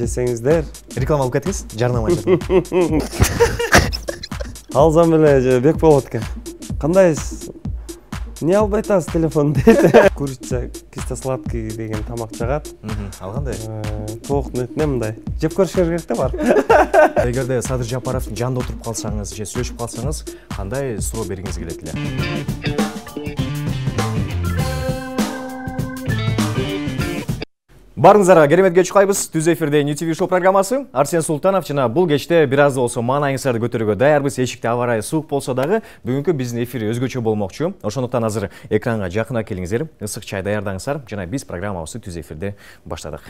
жесеңиздер. Реклама алып кетиңиз, жарнама айтат. Алсам эле бек болот экен. Кандайсыз? Не албай атасыз телефон дейт. Курица кисло-сладкий деген тамак жагат. Алгандай. Тооктун этине мындай. Жеп көрүшүңөр керек да бар. Эгерде Садыр Жапаровдун жанында отуруп калсаңыз же сүйлөшүп калсаңыз, кандай суроо бергиңиз келет эле? Барыңыздарга керемет кеч кайбыз. Түз эфирде New TV Show программасы. Арсен Султанов жана бул кечте бир аз да болсо маанайыңыздарды көтөрүүгө даярбыз. Эшикте аба ырайы суук болсо дагы бүгүнкү биздин эфир өзгөчө болмокчу. Ошондуктан азыр экранга жакына келиңиздер, ысык чай даярдаңыздар жана биз программабызды түз эфирде баштадык.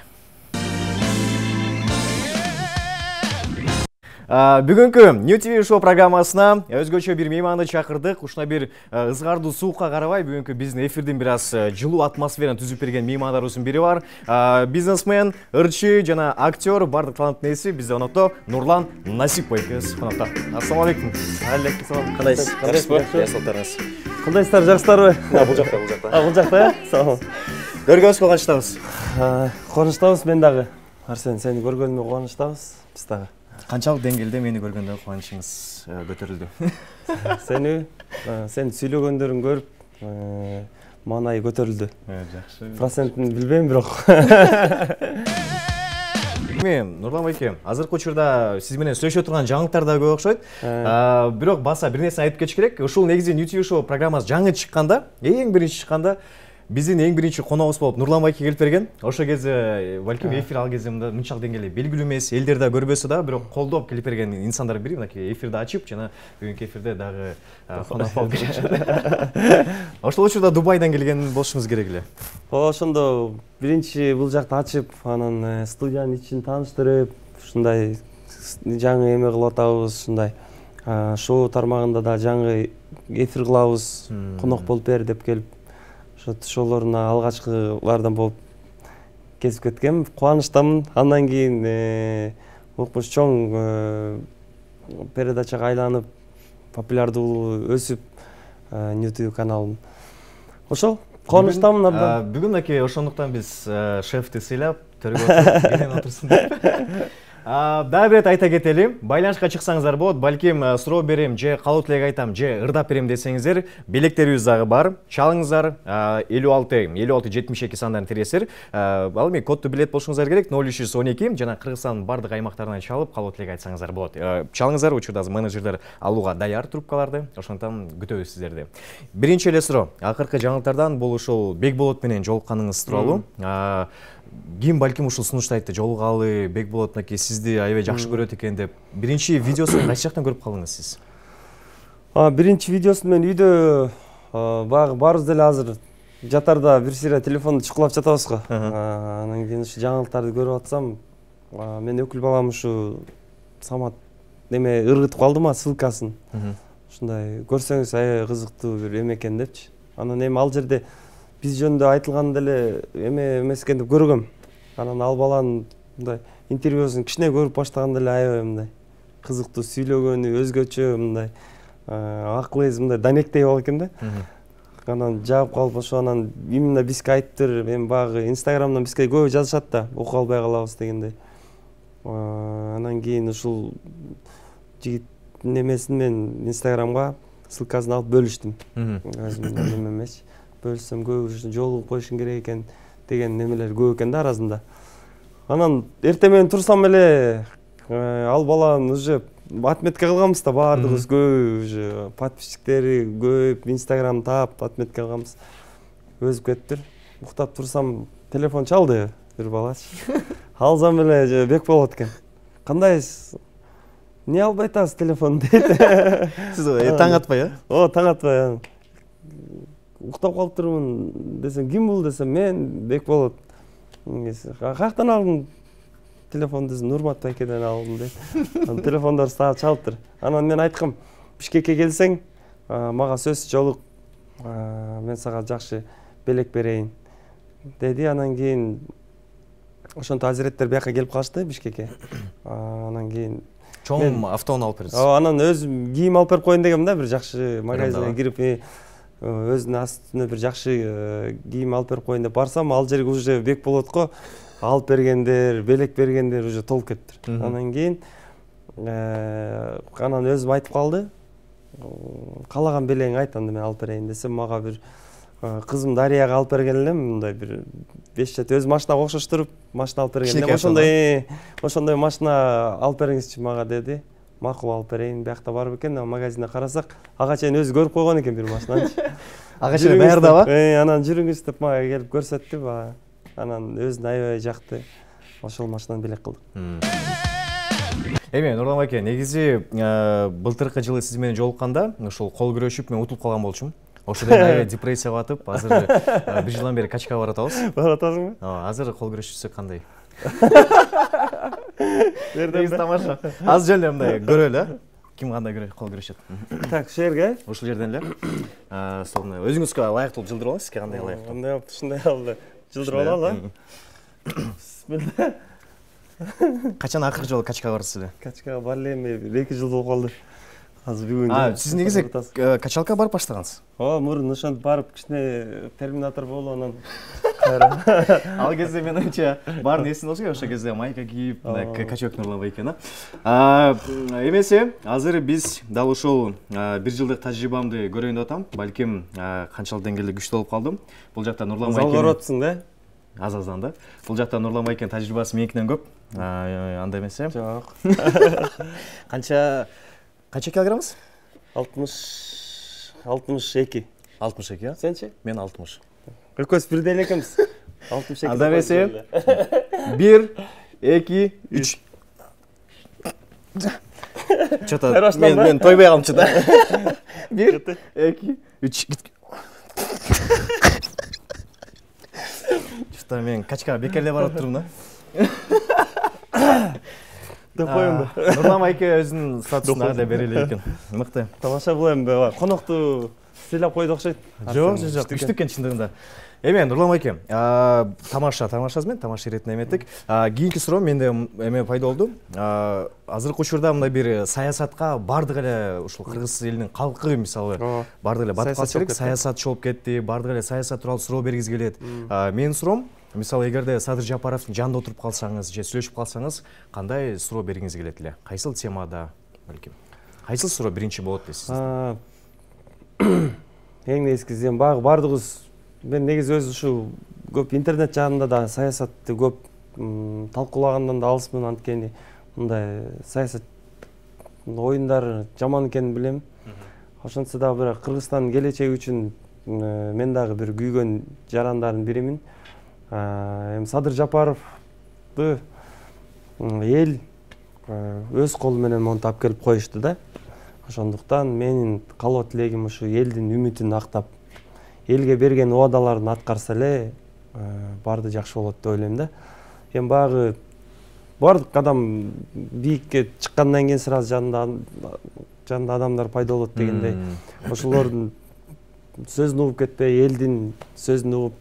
Бүгүнкү New TV Show программасына өзгөчө бир мейманды чакырдык. Ушуна бир ызгардуу суукка карабай бүгүнкү биздин эфирдин бир аз жылуу атмосфераны түзүп берген меймандарыбыздын бири бар. Бизнесмен, ырчы жана актер, бардык таланттын ээси бизде конокто Нурлан Насипов экенбиз конокто. Ассалам алейкум. Алейкум салам. Кандайсыз? Жакшысызбы? Жакшылыктарыңыз. Кандайсыздар, жакшысыздарбы? Бул жакта. Бул жакта, салам. Көргөнүбүзгө кубанычтабыз. Кубанычтабыз мен дагы. Арсен, сени көргөнүмө кубанычтабыз. Биз дагы. Канчалык деңгээлде мени көргөндө кубанычыңыз көтөрүлдү? Сен сүйлөгөндөрүн көрүп, маанайы көтөрүлдү. Жакшы. Процентин билбейм бирок. Мен Нурлан байке, азыркы учурда сиз менен сүйлөшө турган жаңылыктар да көп окшойт. Бирок баса бир нерсе айтып кетиш керек. Ушул негизи New TV Show программасы жаңы чыкканда, эң биринчи чыкканда биздин эң биринчи коногубуз болуп Нурлан байке келип берген. Ошол кезде балким эфир ал кезде мынчалык деңгээлде белгилүү эмес, элдер да көрбөсө да, бирок колдоп келип берген инсандардын бири мынакей эфирди ачып жана бүгүнкү эфирде дагы конок болуп келишет. Ошол учурда Дубайдан келген болушуңуз керек эле. Ошондо биринчи бул жакты ачып, анан студиянын ичин тааныштырып, ушундай жаңы эме кылып атабыз, ушундай шоу тармагында да жаңы эфир кылабыз, конок болуп бер деп келип ошолоруна алгачкылардан болуп кезип кеткем. Кубанычтамын. Андан кийин укмуш чоң передачага айланып, популярдуулугу өсүп, New TV каналым. Ошол кубанычтамын абдан. Бүгүн мынакей ошондуктан биз шефти сыйлап, төргө отуруп, менен отурсун деп. Дагы бир рет айта кетели, байланышка чыксаңыздар болот, балким суроо берем, же калуу тилек айтам, же ырдап берем десеңиздер, белектерибиз дагы бар. Чалыңыздар 56-72 сандарын тересиңер. Ал эми кодду билет болушуңуздар керек, 0312 жана Кыргызстандын бардык аймактарынан чалып, калуу тилек айтсаңыздар болот. Чалыңыздар, учурда менеджерлер алууга даяр трубкаларды, ошондуктан күтөбүз сиздерди. Биринчи эле суроо, акыркы жаңылыктардан бул ушул Бекболот менен жолукканыңыз тууралуу. Ким балким ушул сунушту айтты, жолугалы Бекболот мынакей сизди аябай жакшы көрөт экен деп. Биринчи видеосун кайсы жактан көрүп калдыңыз сиз? Биринчи видеосун мен үйдө баарыбыз деле азыр жатарда бир сыйра телефонду чукулап жатабыз го. Анан кийин ушу жаңылыктарды көрүп атсам, мен өкүл балам ушу Самат неме ыргытып калдыма ссылкасын. Ушундай көрсөңүз аябай кызыктуу бир эме экен депчи. Анан эми ал жерде биз жөнүндө айтылган деле эме эмес экен деп көргөм. Анан ал баланын мындай интервьюсун кичине көрүп баштаганда эле аябай мындай кызыктуу сүйлөгөнү, өзгөчө мындай акыл эзи мындай данектей болот экен да. Анан жаап калып ошо анан именно бизге айтыптыр, эми баягы Инстаграмдан бизге көп жазышат да, окуп албай калабыз дегендей. Анан кийин ушул жигиттин эмесин мен Инстаграмга ссылкасын алып бөлүштүм. Өзүмдүн эме эмес. Бөлсөм көп жолугуп коюшуң керек экен деген немелер көп экен да арасында. Анан эртең менен турсам эле ал баланын уже отметке кылганбыз да, баардыгыбыз көп уже подписчиктери көп, Инстаграм таап отметке кылганбыз. Өзүп кетиптир. Уктап турсам телефон чалды бир балачы. Алсам эле Бекболот экен. Кандайсыз? Не албай атасыз телефон дейт. Сиз таң атпай, таң атпай. Уктап калыптырмын десем, ким бул десем, мен Бекболот. Каяктан алдың телефон десем, Нурмат байкеден алдым дейт. Анан телефондор чалыптыр. Анан мен айткам, Бишкекке келсең, мага сөз жолук, мен сага жакшы белек берейин деди. Анан кийин ошонто азиреттер бияка келип калышты Бишкекке. Анан кийин чоң автоун алып бердиз. Анан өзүм кийим алып берип коеюн дегем да, бир жакшы магазинге кирип өзүнүн астына бир жакшы кийим алып берип коеюн деп барсам, ал жерге уже Бекболотко алып бергендер, белек бергендер уже толуп кетиптир. Анан кийин анан өзүм айтып калды. Калаган белең айт, анда мен алып берейин десем, мага бир кызым Дарияга алып берген элем, мындай бир 5 жат өз машинага окшоштуруп, машина алып берген элем. Ошондой машина алып бериңизчи мага деди. Макул алып берейин, биякта барып экен, магазинде карасак, ага чейин өзү көрүп койгон экен бир машинаны. Ага чейин даярдаба? Анан жүрүңүз деп мага келип көрсөттү. Анан өзүнө аябай жакты. Ошол машинаны белек кылдык. Эми Нурлан байке, негизи былтыркы жылы сиз менен жолукканда, ошол кол күрөшүп мен утулуп калган болчумун. Ошодон аябай депрессияга батып, азыр бир жылдан бери качкага барып атабыз. Барып атасыңбы? Азыр кол күрөшүшсөк кандай? Негизи тамаша. Аз жөн эле мындай көрөлү, ким кандай кол күрөшөт. Так, ушул жерге? Ушул жерден эле. Сонун өзүңүзгө ылайыктуу жылдырып алыңыз, сизге кандай ылайыктуу? Кандай болуп, ушундай алды. Жылдырып алалы. Бисмилла. Качан акыркы жолу качкага бардыңыз эле? Качкага бара элем, 2 жыл болуп калды. Азыр бүгүн. Сиз негизи качалка барып баштагансыз? Мурун ошентип барып кичине терминатор болуп анан ал кезде менимче баарын эсиңде болсо керек, ошол кезде майка кийип, качок Нурлан байке да. Эмесе, азыр биз дал ушул 1 жылдык тажрыйбамды көрөйүн деп атам. Балким канчалык деңгээлде күчтүү болуп калдым. Бул жакта Нурлан байке. Залга баратсың да? Аз-аздан да. Бул жакта Нурлан байкенин тажрыйбасы меникинен көп. Андай эмесе. Жок. Канча килограммсыз? 62. 62, а? Сенчи? Мен 60. Экөөбүз бирдей эле экенбиз. 62. Анда эмесе. 1, 2, 3. Чото мен тойбой калымчы да. 1, 2, 3. Чото мен качкага бекерлеп барып турмун да. Деп коеюн ба. Нурлан байке өзүнүн статусун ага да бере элек экен. Мыкты. Тамаша бул эми конокту сыйлап койду окшойт. Жок, күчтүү экен чындыгында. Эме Нурлан байке, тамашасы менен тамаша иретин эметтик. Кийинки суроо менде эме пайда болду. Азыркы учурда мындай бир саясатка бардык эле ушул кыргыз элинин калкы мисалы бардык эле батып калса керек, саясатчы болуп кетти, бардык эле саясат тууралуу суроо бергиз келет. Менин суроом, мисалы эгерде Садыр Жапаровдун жанында отуруп калсаңыз же сүйлөшүп калсаңыз, кандай суроо бергиңиз келет эле? Кайсыл темада балким? Кайсыл суроо биринчи болот дейсиз? Эң негизгиси баягы бардыгыбыз, мен негизи өзү ушу көп интернет жагында да саясатты көп талкуулагандан да алысмын, анткени мындай саясат оюндары жаман экенин билем. Ошентсе дагы бирок Кыргызстандын келечеги үчүн мен дагы бир күйгөн жарандардын биримин. Эми Садыр Жапаровду эл өз колу менен монтип алып келип коюшту да. Ошондуктан менин калоо тилегим ушу элдин үмүтүн актап, элге берген убадаларын аткарса эле баарды жакшы болот деп ойлойм да. Эми баягы бардык адам бийикке чыккандан кийин сразу жанында адамдар пайда болот дегендей. Ошолордун сөзүн угуп кетпей, элдин сөзүн угуп,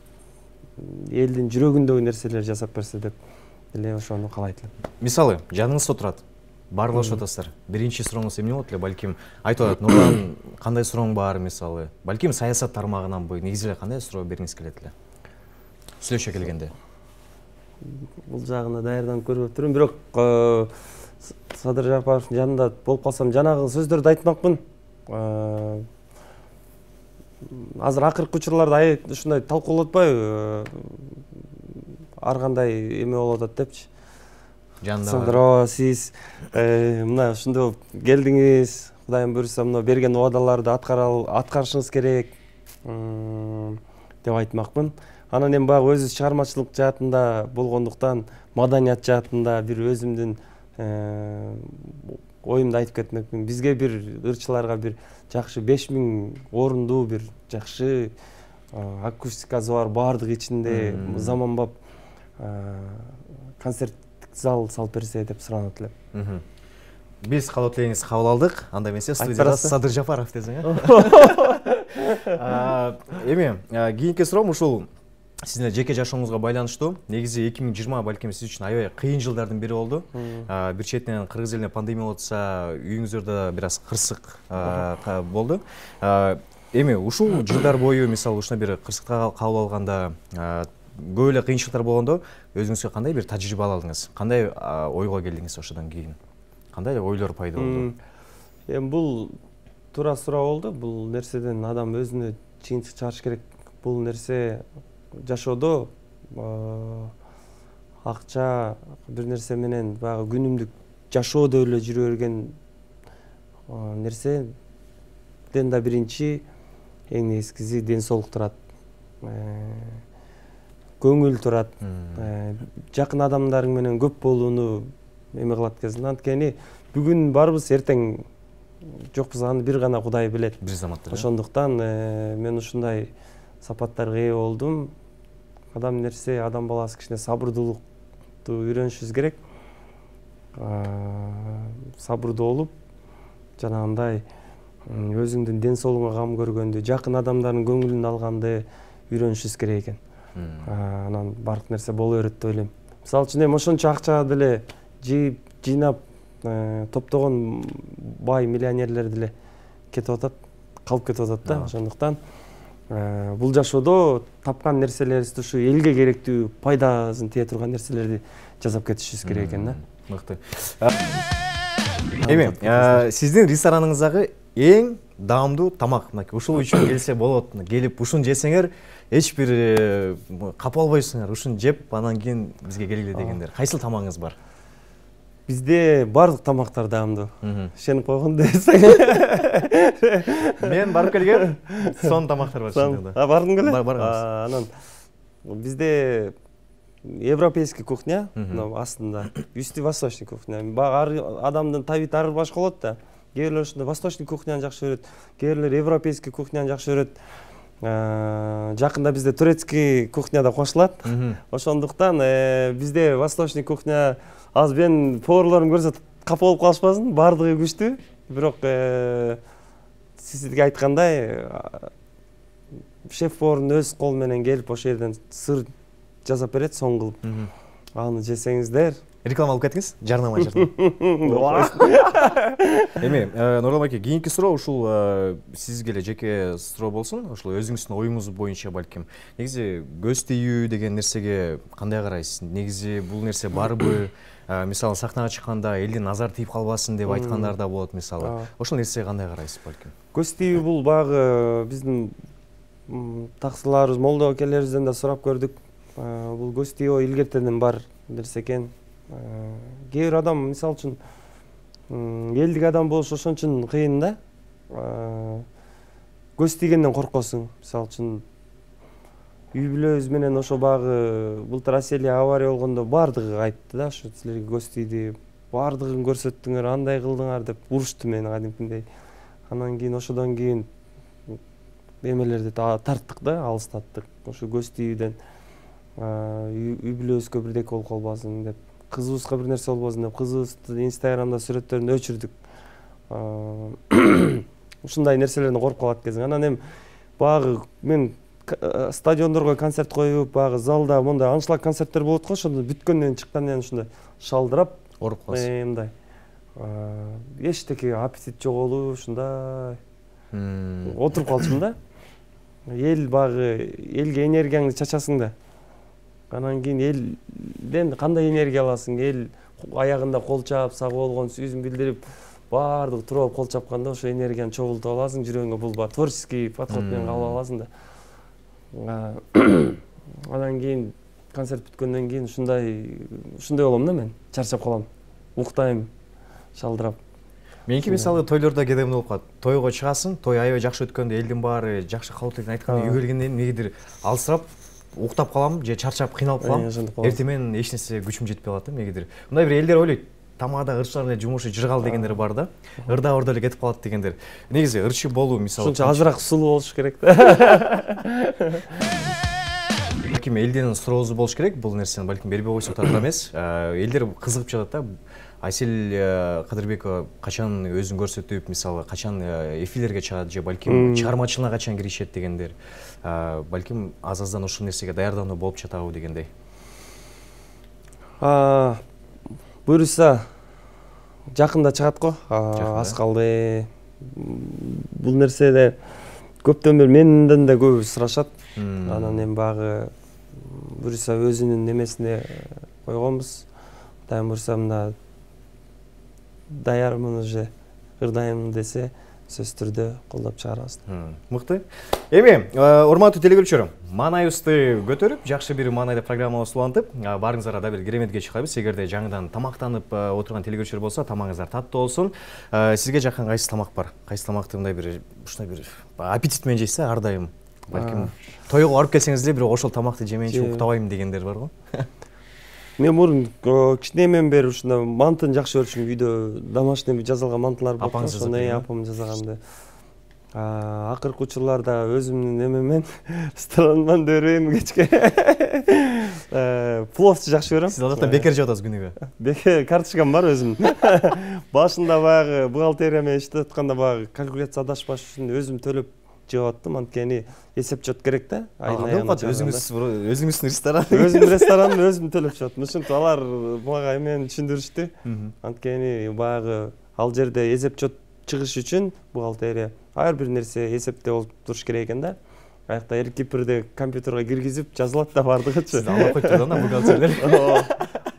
элдин жүрөгүндөгү нерселер жасап берсе деп эле ошону каалайт элем. Мисалы, жаныңызда турат, барлашып атасыздар. Биринчи сурооңуз эмне болот эле? Балким айтып атат, Нурлан, кандай сурооң бар мисалы? Балким саясат тармагынан негизи эле кандай суроо бергиңиз келет эле? Сүйлөшө келгенде. Бул жагына даярданып көрүп турмун, бирок Садыр Жапаровдун жанында болуп калсам жанагы сөздөрдү айтмакмын. Азыр акыркы учурларда ушундай талкуулап атпайбы? Ар кандай эме болуп атат депчи. Жанында сиз мына ушундай келдиңиз, Кудайым буйруса мына берген убадаларды аткарышыңыз керек деп айтмакмын. Анан эми баягы өзү чыгармачылык жаатында болгондуктан, маданият жаатында бир өзүмдүн оюмду айтып кетмекмин. Бизге бир ырчыларга бир жакшы 5000 орундуу бир жакшы акустикасы бар, баардык ичинде заманбап концерттик зал салып берсе деп суранат элем. Биз калоо тилегиңизди кабыл алдык. Анда эмесе студияда Садыр Жапаров десең, Эми, кийинки суроом ушул сиздин жеке жашооңузга байланыштуу. Негизи 2020 балким сиз үчүн аябай кыйын жылдардын бири болду. Бир четинен Кыргыз элине пандемия болуп атса, үйүңүздөрдө бир аз кырсык болду. Эми ушул жылдар бою мисалы ушундай бир кырсыкка кабыл алганда көп эле кыйынчылыктар болгондо өзүңүзгө кандай бир тажрыйба ала алдыңыз? Кандай ойго келдиңиз ошодон кийин? Кандай эле ойлор пайда болду? Эми бул туура суроо болду. Бул нерседен адам өзүнө чыгынтык чыгарыш керек. Бул нерсе жашоодо акча бир нерсе менен баягы күнүмдүк жашоодо эле жүрө берген нерседен да биринчи эң негизгиси ден соолук турат. Көңүл турат. Жакын адамдарың менен көп болууну эме кылат кезинде. Анткени бүгүн барбыз, эртең жокпуз, аны бир гана Кудай билет. Бир заматта. Ошондуктан мен ушундай сапаттарга ээ болдум. Адам баласы кичине сабырдуулукту үйрөнүшүбүз керек. Сабырдуу болуп, жанагындай өзүңдүн ден соолугуңа кам көргөндү, жакын адамдардын көңүлүн алганды үйрөнүшүбүз керек экен. Анан бардык нерсе боло берет деп ойлойм. Мисалы үчүн эми ошончо акча деле жыйып, жыйнап топтогон бай миллионерлер деле кетип атат, калып кетип атат да. Ошондуктан бул жашоодо тапкан нерселерибизди ушу элге керектүү, пайдасын тие турган нерселерди жасап кетишибиз керек экен да. Мыкты. Эми сиздин рестораныңыздагы эң даамдуу тамак, ушул үчүн келсе болот, келип ушуну жесеңер эч бир капа албайсыңар, ушуну жеп анан кийин бизге келгиле дегендер. Кайсыл тамагыңыз бар? Бизде бардык тамактар даамдуу. Ишенип койгон десең. Мен барып келгем, сон тамактар бар шындыгында. Бардың беле? Барганбыз. Анан бизде европейский кухня, астында үстү восточный кухня. Ар адамдын табиити ар башка болот да. Кээ бирлер ушундай восточный кухняны жакшы көрөт, кээ бирлер европейский кухняны жакшы көрөт. Жакында бизде турецкий кухня да кошулат. Ошондуктан бизде восточный кухня аз мен поварларым көрсө капа болуп калышпасын, бардыгы күчтүү. Бирок сизге айткандай шеф-повар өз кол менен келип ошол жерден сыр жасап берет, соң кылып. Аны жесеңиздер. Реклама алып кетиңиз, жарнама. Эми, Нурлан аке, кийинки суроо ушул сизге эле жеке суроо болсун, ушул өзүңүздүн оюңуз боюнча балким. Негизи көз тийүү деген нерсеге кандай карайсыз? Негизи бул нерсе барбы? Мисалы сахнага чыкканда элдин назар тийип калбасын деп айткандар да болот, мисалы. Ошол нерсеге кандай карайсыз балким? Көз тийүү бул багы биздин таксыларыбыз, молдо акелерибизден да сурап көрдүк. Бул көз тийүү илгертеден бар нерсе экен. Кээ бир адам, мисалы үчүн, элдик адам болуш ошончун кыйын да. Көз тийгенден коркосуң. Мисалы үчүн, үй бүлөбүз менен ошо багы былтыр Аселия авария болгондо бардыгы айтты да, ошо силерге көз тийди, бардыгын көрсөттүңөр, андай кылдыңар деп урушту мени кадимкидей. Анан кийин ошодон кийин эмелерди тарттык да, алыстаттык. Ошо көз тийүүдөн үй бүлөбүзгө бирдеке болуп калбасын деп, кызыбызга бир нерсе болбосун деп, кызыбыздын инстаграмда сүрөттөрүн өчүрдүк. Ушундай нерселерден коруп калат кезиң. Анан эми багы мен стадиондорго концерт коюп, багы залда мондай аншлаг концерттер болот го, ошондо бүткөндөн чыккандан кийин ушундай шалдырап оруп каласыз. Мындай. Эчтеке аппетит жоголуп, ушундай отуруп калчумун да. Эл багы элге энергияңды чачасың да. Анан кийин элден кандай энергия аласың? Эл аягында кол чаап, сак болгон сүйүүсүн билдирип, баардыгы туруп кол чапканда ошо энергияны чогултуп аласың, жүрөгүңө бул творческий подход менен кабыл аласың да. Анан кийин концерт бүткөндөн кийин ушундай болом да мен. Чарчап калам. Уктайм, шалдырап. Меники мисалы тойлордо кедем болуп калат. Тойго чыгасың, той аябай жакшы өткөндө элдин баары жакшы кабыл эткен айтканда үйгө келгенден эмнегедир алсырап, уктап калам же чарчап кыйналып калам. Эртең менен эч нерсе күчүм жетпей калат да эмнегедир. Мындай бир элдер ойлойт, тамада ырчылар эле жумушу жыргал дегендер бар да. Ырда эле кетип калат дегендер. Негизи ырчы болуу мисалы ушунча азыраак сулуу болуш керек да. Балким элдин суроосу болуш керек, бул нерсени балким бербей койсок да туура эмес. Элдер кызыгып жатат да. Асель Кадырбекова качан өзүн көрсөтүп, мисалы качан эфирлерге чыгат же балким чыгармачылыгына качан киришет дегендер. Балким аз-аздан ушул нерсеге даярдануу болуп жатабы дегендей. Буюрса жакында чыгат го. Аз калды. Бул нерседе көптөн бери менден да көп сурашат. Анан эми багы буюрса өзүнүн немесине койгонбуз. Кудайым буюрса мына даярмын уже ырдайым десе сөзсүз түрдө колдоп чыгарабыз. Мыкты. Эми, урматтуу телекөрүүчүлөр, маанайыбызды көтөрүп, жакшы бир маанайда программабызды улантып, барыңыздарга да бир кереметке чыкабыз. Эгерде жаңыдан тамактанып отурган телекөрүүчүлөр болсо, тамагыңыздар таттуу болсун. Сизге жаккан кайсы тамак бар? Кайсы тамакты мындай бир ушундай бир аппетит менен жейсиз, ар дайым? Балким тойго барып келсеңиз деле бирок ошол тамакты жемейинче уктабайм дегендер барго? Мен мурун кичинемден бери ушундай мантыны жакшы көрчүмүн. Үйдө домашний жазылган мантылар болот. Апаңыз жазып берген? Апам жасаганды. Акыркы учурларда өзүмдүн эмемен ресторандан берем кечке. Пловчу жакшы көрөм. Сиз ал жакта бекер жеп атасыз күнүгө? Бекер карточкам бар өзүмдүн. Башында баягы бухгалтерия менен иштеп атканда баягы калькуляция адашпаш үчүн өзүм төлөп жеп аттым. Анткени эсеп чот керек да. Өзүңүздүн ресторан. Өзүмдүн ресторанды өзүм төлөп чыгат. Ошентип алар мага эмени түшүндүрүштү. Анткени баягы ал жерде эсеп чот чыгыш үчүн бухгалтерия ар бир нерсе эсепте болуп туруш керек экен да. Аякта эркипирди компьютерге киргизип жазылат да бардыгычы. Сиз алып койуп турган да бухгалтерлер.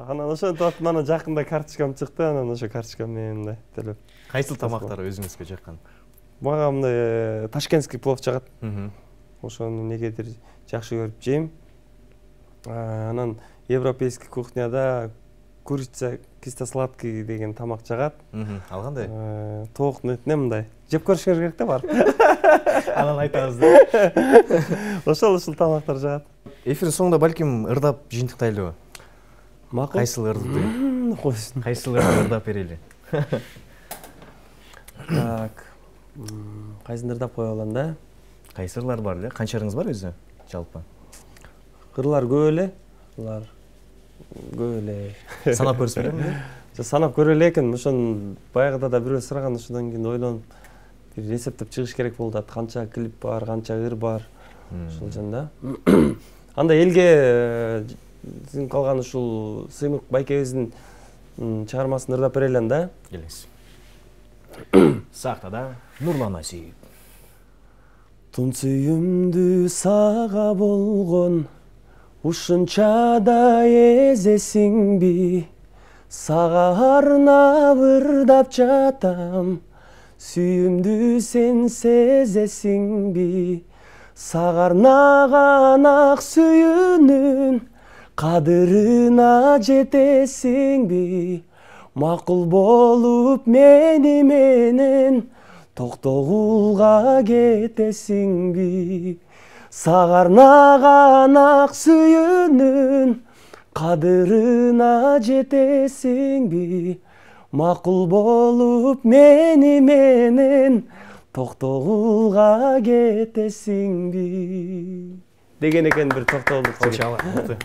Анан ошентип атып анан жакында карточкам чыкты, анан ошо карточкам менен мындай төлөп. Кайсыл тамактар өзүңүзгө жаккан? Мага мындай ташкентский плов жагат. Ошону негедир жакшы көрүп жейм. Анан европейский кухняда курица кисло-сладкий деген тамак жагат. Ал кандай? Тооктун этине мындай. Жеп көрүшүңөр керек да бар. Анан айтабыз да. Ошол тамактар жагат. Эфирдин соңунда балким ырдап жыйынтыктайлыбы? Макул. Кайсыл ырдыды? Кайсыл ырдап берели? Так. Кайсын ырдап кое алам да? Кайсы ырлар бар эле? Канча ырыңыз бар өзү жалпы? Ырлар көп эле. Ырлар көп эле. Санап көрүп беремби? Санап көрө элекмин. Ошон баягыда да бирөө сураган, ошондон кийин ойлонуп бир эсептеп чыгыш керек болду. Канча клип бар, канча ыр бар. Ошол жөнүндө. Анда элге сиң калган ушул Сыймык байкебиздин чыгармасын ырдап берелен да. Келиңиз. Сактада Нурлан Асиев. Тун сүйүмдүү сага болгон ушунча да эзесиңби? Сага арнап ырдап жатам, сүйүмдүү сен сезесиңби? Сага арнаган ак сүйүүнүн кадырына жетесиңби? Макул болуп мени менен Токтогулга кетесиңби? Сага арнаган ак сүйүүнүн кадырына жетесиңби? Макул болуп мени менен Токтогулга кетесиңби? Деген экен бир токтогулдук жигит.